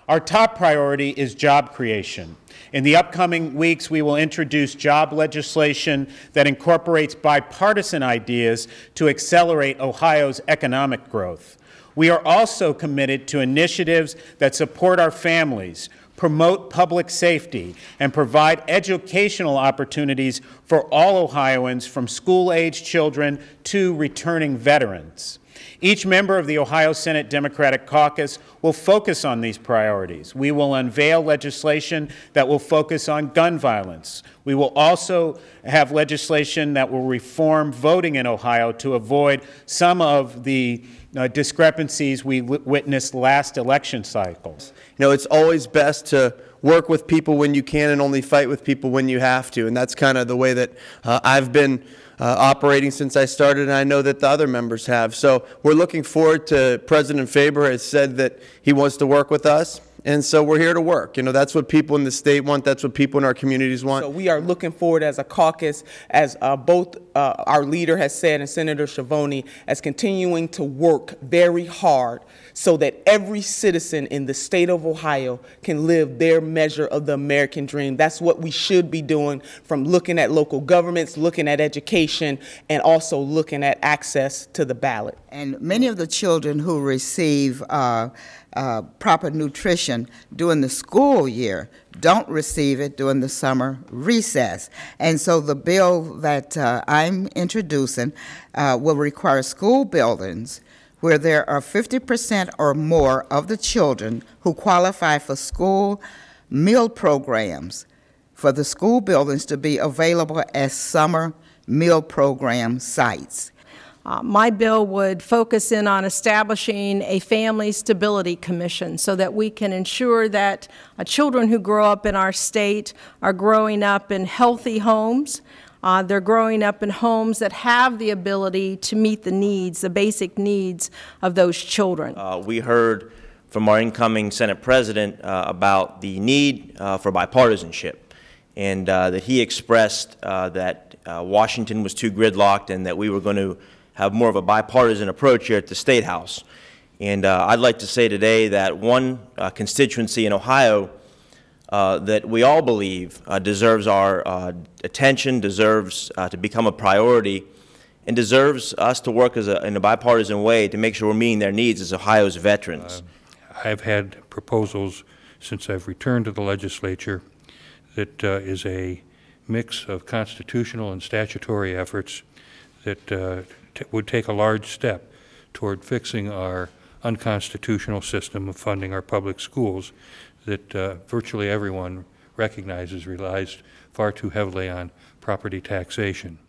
Our top priority is job creation. In the upcoming weeks, we will introduce job legislation that incorporates bipartisan ideas to accelerate Ohio's economic growth. We are also committed to initiatives that support our families, promote public safety, and provide educational opportunities for all Ohioans, from school-age children to returning veterans. Each member of the Ohio Senate Democratic Caucus will focus on these priorities. We will unveil legislation that will focus on gun violence. We will also have legislation that will reform voting in Ohio to avoid some of the discrepancies we witnessed last election cycles. You know, it's always best to work with people when you can and only fight with people when you have to. And that's kind of the way that I've been operating since I started, and I know that the other members have. So we're looking forward to President Faber has said that he wants to work with us. And so we're here to work. You know, that's what people in the state want. That's what people in our communities want. So we are looking forward as a caucus, as both our leader has said and Senator Schiavone, as continuing to work very hard so that every citizen in the state of Ohio can live their measure of the American dream. That's what we should be doing, from looking at local governments, looking at education, and also looking at access to the ballot. And many of the children who receive proper nutrition during the school year don't receive it during the summer recess. And so the bill that I'm introducing will require school buildings where there are 50% or more of the children who qualify for school meal programs, for the school buildings to be available as summer meal program sites. My bill would focus in on establishing a family stability commission so that we can ensure that children who grow up in our state are growing up in healthy homes. They're growing up in homes that have the ability to meet the needs, the basic needs of those children. We heard from our incoming Senate President about the need for bipartisanship, and that he expressed that Washington was too gridlocked and that we were going to have more of a bipartisan approach here at the State House. And I'd like to say today that one constituency in Ohio that we all believe deserves our attention, deserves to become a priority, and deserves us to work in a bipartisan way to make sure we're meeting their needs is Ohio's veterans. I've had proposals since I've returned to the legislature that is a mix of constitutional and statutory efforts that would take a large step toward fixing our unconstitutional system of funding our public schools that virtually everyone recognizes relies far too heavily on property taxation.